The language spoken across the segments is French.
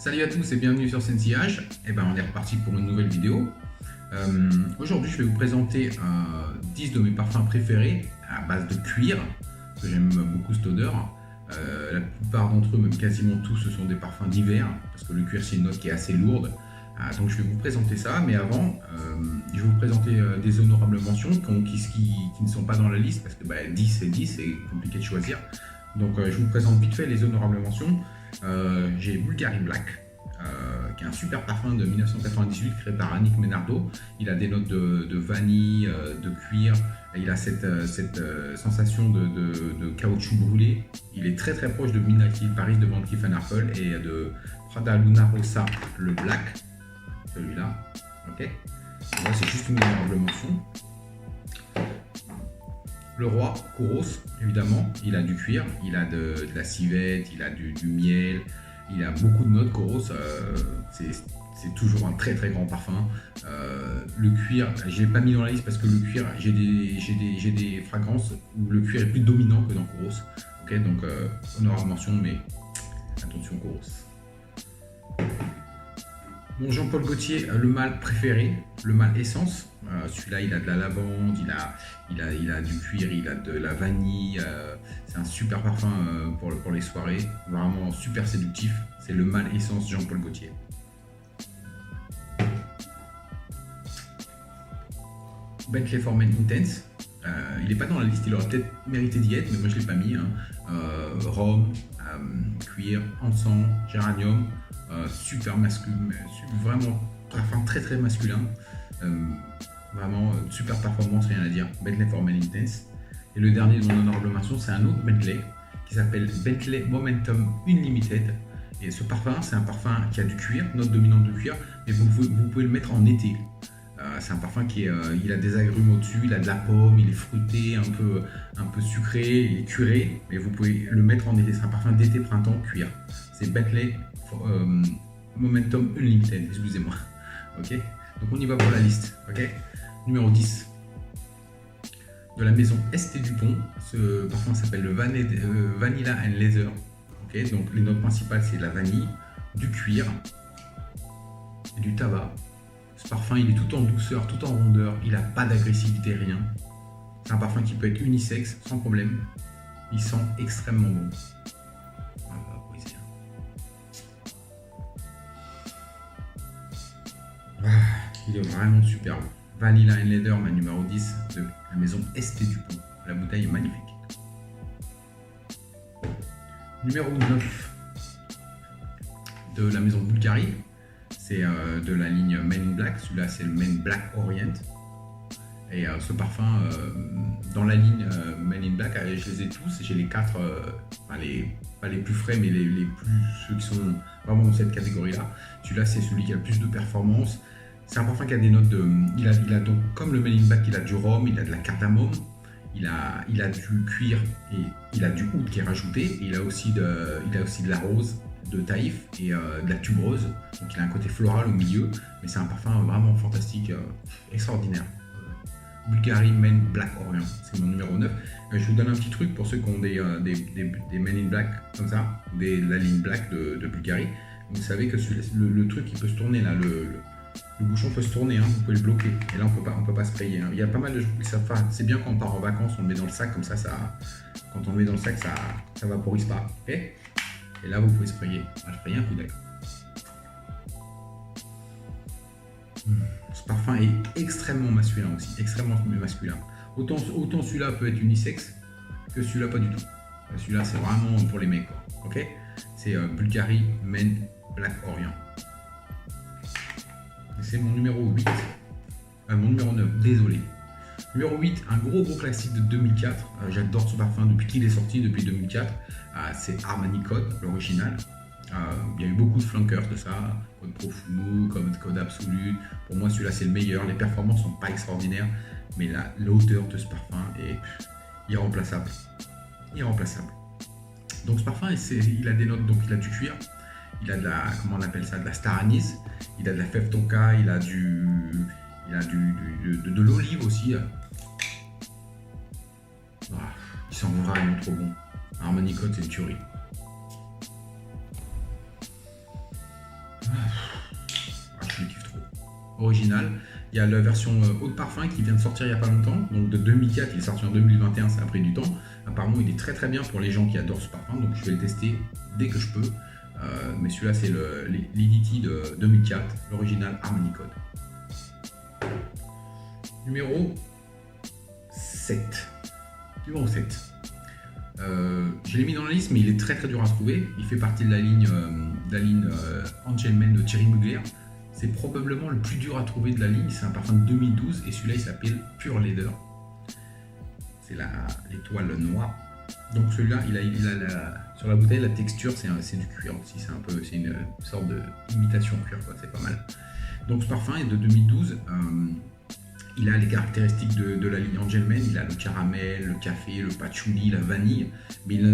Salut à tous et bienvenue sur Sensillage. On est reparti pour une nouvelle vidéo. Aujourd'hui, je vais vous présenter 10 de mes parfums préférés à base de cuir, parce que j'aime beaucoup cette odeur. La plupart d'entre eux, même quasiment tous, ce sont des parfums d'hiver, parce que le cuir c'est une note qui est assez lourde. Donc je vais vous présenter ça, mais avant, je vais vous présenter des honorables mentions qui ne sont pas dans la liste, parce que 10 c'est 10, c'est compliqué de choisir. Donc je vous présente vite fait les honorables mentions. J'ai Bulgari Black, qui est un super parfum de 1998 créé par Annick Menardo. Il a des notes de vanille, de cuir, il a cette sensation de caoutchouc brûlé. Il est très proche de Midnight Hill Paris de Van Cleef & Arpels et de Prada Luna Rossa, le black, celui-là. Ok, voilà, c'est juste une honorable mention. Le roi, Kouros, évidemment, il a du cuir, il a de la civette, il a du miel, il a beaucoup de notes. Kouros, c'est toujours un très grand parfum. Le cuir, je l'ai pas mis dans la liste parce que le cuir, j'ai des fragrances où le cuir est plus dominant que dans Kouros. Ok, donc honorable mention, mais attention Kouros. Mon Jean-Paul Gaultier, le mâle préféré, le mâle essence. Celui-là, il a de la lavande, il a du cuir, il a de la vanille. C'est un super parfum pour les soirées, vraiment super séductif. C'est le mâle essence Jean-Paul Gaultier. Bentley For Men Intense. Il n'est pas dans la liste, il aurait peut-être mérité d'y être, mais moi je ne l'ai pas mis. Rhum, cuir, encens, géranium. Super masculin, vraiment parfum très masculin, vraiment super performance, rien à dire. Bentley For Men Intense. Et le dernier de mon honorable mention, c'est un autre Bentley qui s'appelle Bentley Momentum Unlimited. Et ce parfum, c'est un parfum qui a du cuir, note dominante de cuir, mais vous pouvez le mettre en été. C'est un parfum il a des agrumes au-dessus, il a de la pomme, il est fruité, un peu sucré, il est curé, mais vous pouvez le mettre en été. C'est un parfum d'été-printemps cuir. C'est Bentley Momentum Unlimited, excusez-moi. Ok, donc on y va pour la liste. Ok, numéro 10 de la maison Estée Dupont. Ce parfum s'appelle le Vanilla and Leather. Ok, donc les notes principales c'est de la vanille, du cuir et du tabac. Ce parfum il est tout en douceur, tout en rondeur, il n'a pas d'agressivité, rien. C'est un parfum qui peut être unisexe sans problème. Il sent extrêmement bon. Il est vraiment superbe. Vanilla and Leather, ma numéro 10 de la maison Estée Dupont. La bouteille est magnifique. Numéro 9 de la maison Bulgari. C'est de la ligne Men in Black. Celui-là, c'est le Men Black Orient. Et ce parfum, dans la ligne Men in Black, je les ai tous. J'ai les 4, pas les plus frais, mais ceux qui sont vraiment dans cette catégorie-là. Celui-là, c'est celui qui a le plus de performance. C'est un parfum qui a des notes de... Il a donc, comme le Men in Black, il a du rhum, il a de la cardamome, il a du cuir et il a du oud qui est rajouté. Et il a aussi de la rose, de taïf et de la tuberose. Donc il a un côté floral au milieu, mais c'est un parfum vraiment fantastique, extraordinaire. Bulgari Men Black Orient, c'est mon numéro 9. Je vous donne un petit truc pour ceux qui ont des Men in Black comme ça, la ligne Black de Bulgari. Vous savez que le truc il peut se tourner là, le bouchon peut se tourner, hein, vous pouvez le bloquer. Et là on peut pas sprayer. Hein. Il y a pas mal de gens qui savent. C'est bien quand on part en vacances, on le met dans le sac comme ça, quand on le met dans le sac, ça vaporise pas. Okay, et là vous pouvez sprayer. On va sprayer un coup d'accord. Ce parfum est extrêmement masculin aussi, extrêmement masculin. Autant celui-là peut être unisexe que celui-là pas du tout. Celui-là c'est vraiment pour les mecs, quoi. Ok, c'est Bulgari Men Black Orient. C'est mon numéro 8. Mon numéro 9, désolé. Numéro 8, un gros classique de 2004. J'adore ce parfum depuis qu'il est sorti, depuis 2004. C'est Armani Code, l'original. Il y a eu beaucoup de flankers de ça, Code Profumo, Code Absolute. Pour moi, celui-là, c'est le meilleur. Les performances sont pas extraordinaires, mais l'odeur de ce parfum est irremplaçable. Irremplaçable. Donc, ce parfum, il a des notes, donc il a du cuir, il a de la, comment on appelle ça, de la star anise, il a de la fève tonka, il a de l'olive aussi. Il sent vraiment trop bon. Armani Code, c'est une tuerie. original. Il y a la version eau de parfum qui vient de sortir il n'y a pas longtemps, donc de 2004, il est sorti en 2021, ça a pris du temps. Apparemment, il est très très bien pour les gens qui adorent ce parfum, donc je vais le tester dès que je peux. Mais celui-là, c'est l'Edity de 2004, l'original Harmony Code. Numéro 7. Numéro 7. Je l'ai mis dans la liste, mais il est très très dur à trouver. Il fait partie de la ligne Angelman de Thierry Mugler. C'est probablement le plus dur à trouver de la ligne. C'est un parfum de 2012 et celui-là il s'appelle Pure Leather. C'est l'étoile noire. Donc celui-là, sur la bouteille, la texture c'est du cuir aussi. C'est une sorte d'imitation cuir, quoi. C'est pas mal. Donc ce parfum est de 2012. Il a les caractéristiques de la ligne Angelman, il a le caramel, le café, le patchouli, la vanille, mais il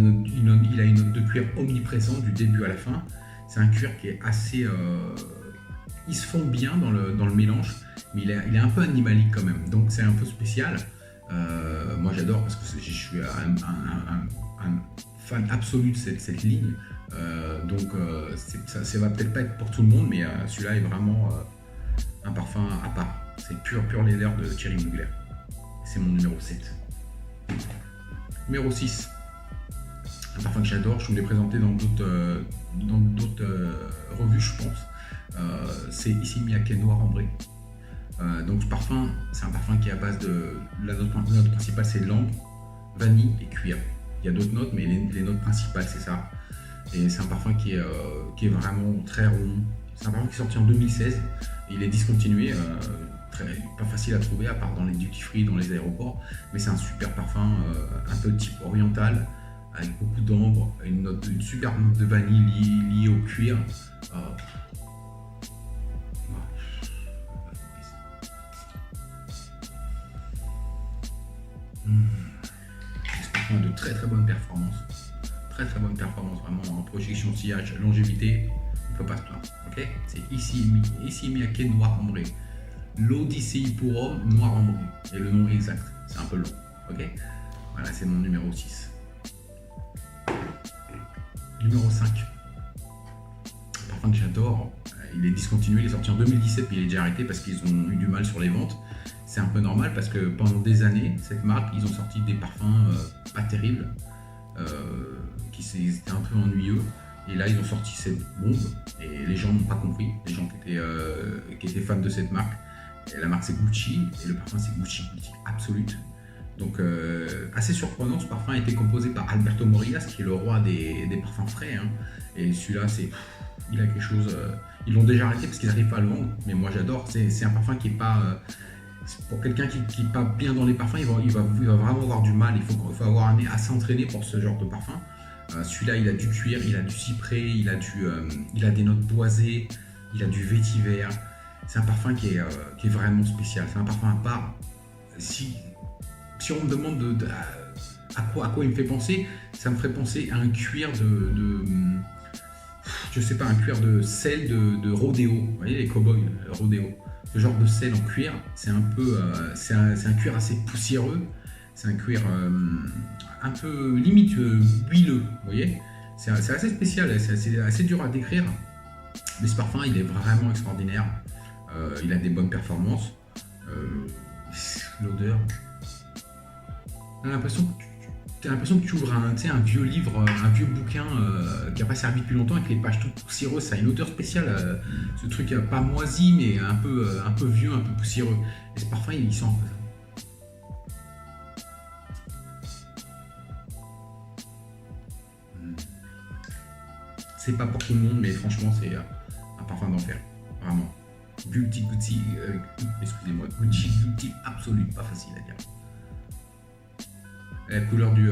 a une note de cuir omniprésente du début à la fin. C'est un cuir qui est assez... il se fond bien dans le mélange, mais il est un peu animalique quand même, donc c'est un peu spécial. Moi j'adore parce que je suis un fan absolu de cette ligne, donc ça va peut-être pas être pour tout le monde, mais celui-là est vraiment un parfum à part. C'est Pure Leather de Thierry Mugler. C'est mon numéro 7. Numéro 6. Un parfum que j'adore, je vous l'ai présenté dans d'autres revues, je pense. C'est Issey Miyake Noir Ambré. Donc ce parfum, c'est un parfum qui est à base de... La note principale, c'est l'ambre, vanille et cuir. Il y a d'autres notes, mais les notes principales, c'est ça. Et c'est un parfum qui est vraiment très rond. C'est un parfum qui est sorti en 2016. Et il est discontinué. Pas facile à trouver à part dans les duty free, dans les aéroports, mais c'est un super parfum un peu type oriental avec beaucoup d'ambre, une super note de vanille liée au cuir. Ce parfum a de très très bonnes performances, vraiment en projection, sillage, longévité, on peut pas se plaindre. Ok, c'est Issey Miyake Noir Ambré. L'Odyssée pour homme noir ambré. Et le nom exact, c'est un peu long. Ok, voilà, c'est mon numéro 6. Numéro 5. Un parfum que j'adore. Il est discontinué, il est sorti en 2017, puis il est déjà arrêté parce qu'ils ont eu du mal sur les ventes. C'est un peu normal parce que pendant des années, cette marque, ils ont sorti des parfums pas terribles, c'était un peu ennuyeux. Et là, ils ont sorti cette bombe et les gens n'ont pas compris. Les gens qui étaient fans de cette marque. Et la marque c'est Gucci et le parfum c'est Gucci Absolute. Donc assez surprenant, ce parfum a été composé par Alberto Morillas qui est le roi des parfums frais. Hein. Et celui-là, il a quelque chose. Ils l'ont déjà arrêté parce qu'ils n'arrivent pas à le vendre. Mais moi j'adore. C'est un parfum qui est pas. Pour quelqu'un qui n'est pas bien dans les parfums, il va vraiment avoir du mal. Il faut avoir un nez assez entraîné pour ce genre de parfum. Celui-là, il a du cuir, il a du cyprès, il a des notes boisées, il a du vétiver. C'est un parfum qui est vraiment spécial. C'est un parfum à part. Si on me demande à quoi il me fait penser, ça me ferait penser à un cuir je sais pas, un cuir de sel de rodéo. Vous voyez les cow-boys, rodéo. Ce genre de sel en cuir, c'est un peu, c'est un cuir assez poussiéreux. C'est un cuir un peu limite huileux, vous voyez. C'est assez spécial, c'est assez dur à décrire. Mais ce parfum, il est vraiment extraordinaire. Il a des bonnes performances. L'odeur. T'as l'impression que tu ouvres un vieux livre, un vieux bouquin qui n'a pas servi depuis longtemps avec les pages toutes poussiéreuses. Ça a une odeur spéciale. Ce truc pas moisi, mais un peu vieux, un peu poussiéreux. Et ce parfum, il sent un peu ça. C'est pas pour tout le monde, mais franchement, c'est un parfum d'enfer. Vraiment. Gucci Absolute, pas facile à dire. La couleur du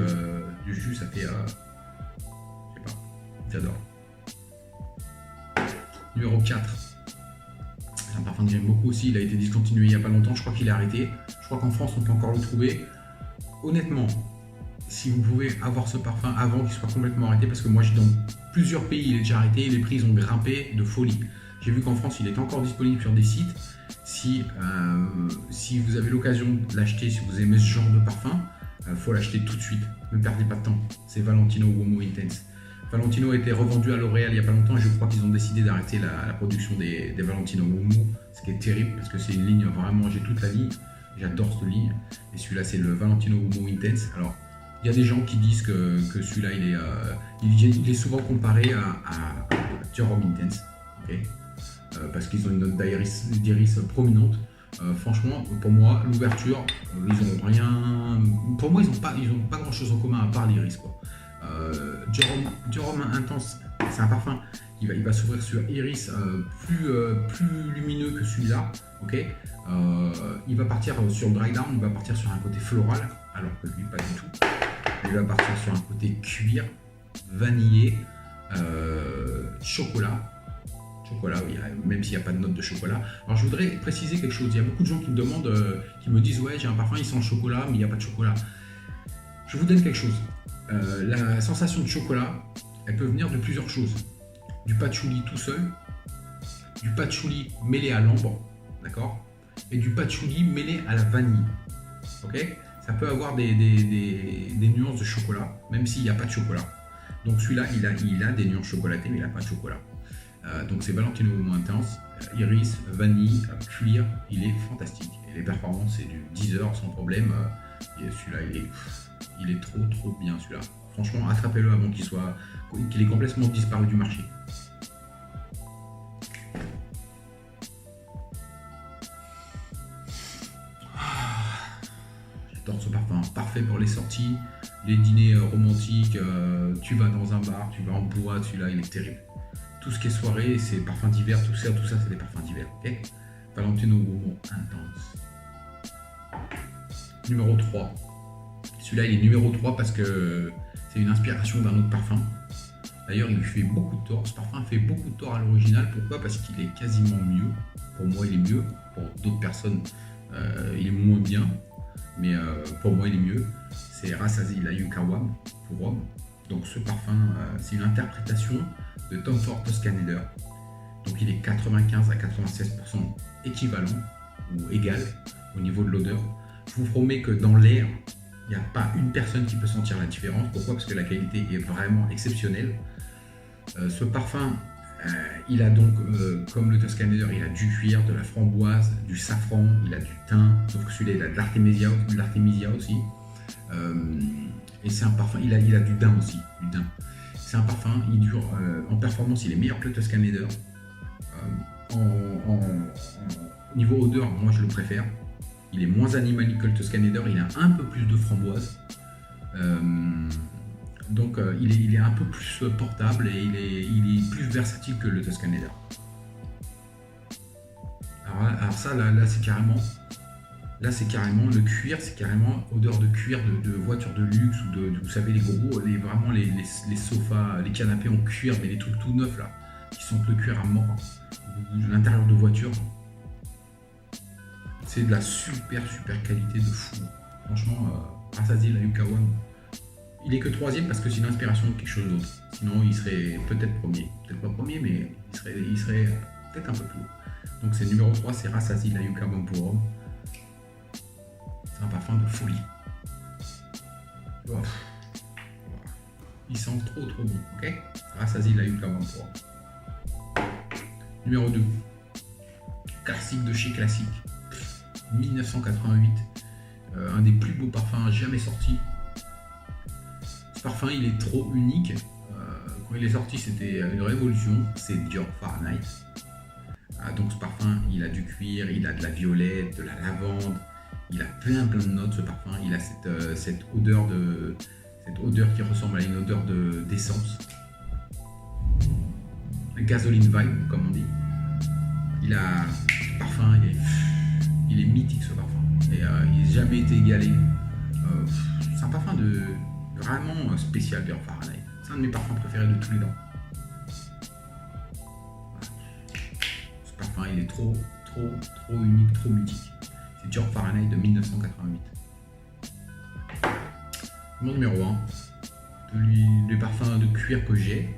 jus, ça fait... je sais pas, j'adore. Numéro 4. C'est un parfum que j'aime beaucoup aussi, il a été discontinué il n'y a pas longtemps, je crois qu'il est arrêté. Je crois qu'en France, on peut encore le trouver. Honnêtement, si vous pouvez avoir ce parfum avant qu'il soit complètement arrêté, parce que moi, dans plusieurs pays, il est déjà arrêté et les prix ont grimpé de folie. J'ai vu qu'en France, il est encore disponible sur des sites. Si vous avez l'occasion de l'acheter, si vous aimez ce genre de parfum, faut l'acheter tout de suite. Ne perdez pas de temps. C'est Valentino Uomo Intense. Valentino a été revendu à L'Oréal il n'y a pas longtemps et je crois qu'ils ont décidé d'arrêter la production des Valentino Uomo, ce qui est terrible parce que c'est une ligne vraiment, j'ai toute la ligne, j'adore cette ligne. Et celui-là c'est le Valentino Uomo Intense. Alors il y a des gens qui disent que celui-là il est souvent comparé à Jerome Intense, okay, parce qu'ils ont une note d'iris prominente. Franchement, pour moi, l'ouverture, ils ont rien. Pour moi, ils ont pas grand chose en commun à part l'iris, quoi. Jerome Intense, c'est un parfum il va s'ouvrir sur iris plus lumineux que celui-là, ok. Il va partir sur dry down, il va partir sur un côté floral, alors que lui pas du tout. Il va partir sur un côté cuir, vanillé, chocolat, oui, même s'il n'y a pas de note de chocolat. Alors je voudrais préciser quelque chose, il y a beaucoup de gens qui me demandent, qui me disent ouais j'ai un parfum il sent le chocolat mais il n'y a pas de chocolat. Je vous donne quelque chose, la sensation de chocolat, elle peut venir de plusieurs choses. Du patchouli tout seul, du patchouli mêlé à l'ambre, d'accord, et du patchouli mêlé à la vanille, ok. Ça peut avoir des nuances de chocolat, même s'il n'y a pas de chocolat. Donc celui-là, il a des nuances chocolatées, mais il n'a pas de chocolat. Donc c'est Valentino Uomo Intense, iris, vanille, cuir, il est fantastique. Et les performances, c'est du 10 heures sans problème. Et celui-là, il est trop bien celui-là. Franchement, attrapez-le avant qu'il ait complètement disparu du marché. J'adore ce parfum, parfait pour les sorties, les dîners romantiques, tu vas dans un bar, tu vas en boîte, celui-là il est terrible. Tout ce qui est soirée, c'est parfums d'hiver, tout ça c'est des parfums d'hiver, ok. Valentino Uomo Intense. Numéro 3. Celui-là il est numéro 3 parce que c'est une inspiration d'un autre parfum. D'ailleurs il lui fait beaucoup de tort, ce parfum fait beaucoup de tort à l'original. Pourquoi? Parce qu'il est quasiment mieux. Pour moi il est mieux, pour d'autres personnes il est moins bien. Mais pour moi il est mieux. C'est Rassasié Layuka Wam pour Rome. Donc ce parfum, c'est une interprétation de Tom Ford Toscaneder. Donc il est 95 à 96% équivalent ou égal au niveau de l'odeur. Je vous promets que dans l'air, il n'y a pas une personne qui peut sentir la différence. Pourquoi? Parce que la qualité est vraiment exceptionnelle. Ce parfum, il a donc, comme le Toscaneder, il a du cuir, de la framboise, du safran, il a du thym, sauf que celui-là il a de l'artémisia aussi. Et c'est un parfum, il a du daim aussi, du daim. C'est un parfum, il dure, en performance, il est meilleur que le Toscaneder. Niveau odeur, moi je le préfère. Il est moins animalique que le Toscaneder, il a un peu plus de framboise. Donc il est un peu plus portable et il est plus versatile que le Toscaneder. Alors ça, là c'est carrément... Là, c'est carrément le cuir, c'est carrément odeur de cuir de voiture de luxe ou vous savez, les gros, vraiment les sofas, les canapés en cuir, mais les trucs tout neufs là, qui sentent le cuir à mort, l'intérieur de voiture. C'est de la super qualité de fou. Franchement, Rassasié Layuka Wam, il est que 3e parce que c'est une inspiration de quelque chose d'autre. Sinon, il serait peut-être premier. Peut-être pas premier, mais il serait peut-être un peu plus haut. Donc, c'est numéro 3, c'est Rassasié Layuka Wam pour Rome. C'est un parfum de folie. Oh. Il sent trop bon, ok. Rassasié Layuka Wam pour Rome. Numéro 2. Classique de chez classique. 1988. Un des plus beaux parfums jamais sortis. Ce parfum, il est trop unique. Quand il est sorti, c'était une révolution. C'est Dior Fahrenheit. Donc ce parfum, il a du cuir, il a de la violette, de la lavande. Il a plein de notes, ce parfum. Il a cette odeur qui ressemble à une odeur d'essence. Gasoline vibe, comme on dit. Ce parfum, il est mythique, ce parfum. Et il n'a jamais été égalé. C'est un parfum vraiment spécial, Dior Fahrenheit. C'est un de mes parfums préférés de tous les temps. Ce parfum, il est trop unique, trop mythique. C'est Dior Fahrenheit de 1988. Mon numéro 1, les parfums de cuir que j'ai,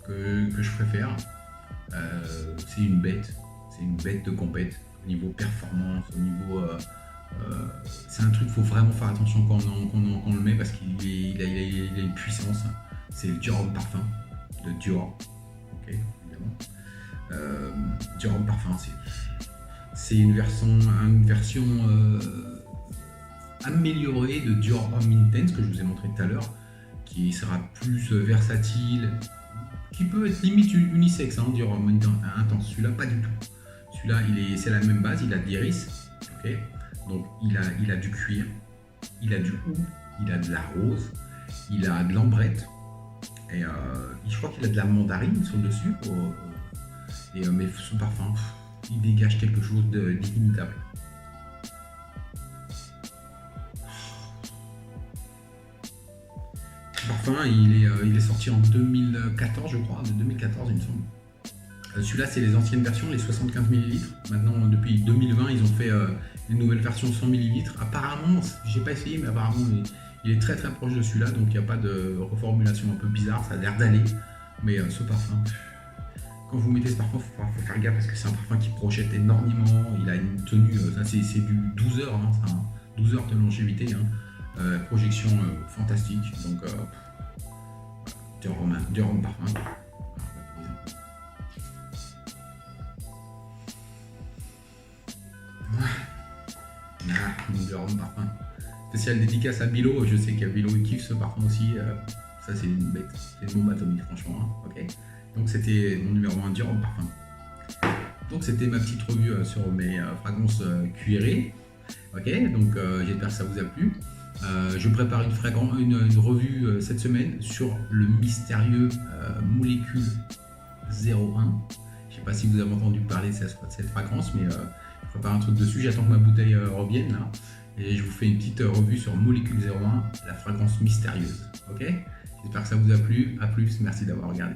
que je préfère, c'est une bête de compète, au niveau performance, au niveau... c'est un truc, il faut vraiment faire attention quand on le met parce qu'il a une puissance, c'est le Dior Homme Parfum. de Dior. Ok, évidemment. Dior Homme Parfum, c'est une version améliorée de Dior Homme Intense que je vous ai montré tout à l'heure, qui sera plus versatile, qui peut être limite unisexe, hein, Dior Homme Intense. Celui-là, pas du tout. Celui-là, c'est la même base, il a de l'iris, ok. Donc il a du cuir, il a du hou, il a de la rose, il a de l'ambrette, et je crois qu'il a de la mandarine sur le dessus. Mais son parfum, il dégage quelque chose d'inimitable. Ce parfum, il est sorti en 2014, je crois, de 2014 il me semble. Celui-là, c'est les anciennes versions, les 75 ml. Maintenant, depuis 2020, ils ont fait les nouvelles versions 100 ml. Apparemment, j'ai pas essayé, mais apparemment, il est très très proche de celui-là, donc il n'y a pas de reformulation un peu bizarre, ça a l'air d'aller. Mais ce parfum, quand vous mettez ce parfum, il faut faire gaffe parce que c'est un parfum qui projette énormément. Il a une tenue, c'est du 12 heures, hein, 12 heures de longévité. Hein. Projection fantastique, donc Dior Homme Parfum. Dior Homme Parfum. Spécial dédicace à Bilo, je sais qu'il y a Bilo qui kiffe ce parfum aussi. Ça, c'est une bête, c'est une bombe atomique, franchement. Hein. Ok. Donc, c'était mon numéro 1 Dior Homme Parfum. Donc, c'était ma petite revue sur mes fragrances cuirées. Ok, donc j'espère que ça vous a plu. Je prépare une revue cette semaine sur le mystérieux Molécule 01. Je ne sais pas si vous avez entendu parler de cette fragrance, mais je prépare un truc dessus. J'attends que ma bouteille revienne là. Et je vous fais une petite revue sur Molécule 01, la fragrance mystérieuse. Ok, j'espère que ça vous a plu. A plus, merci d'avoir regardé.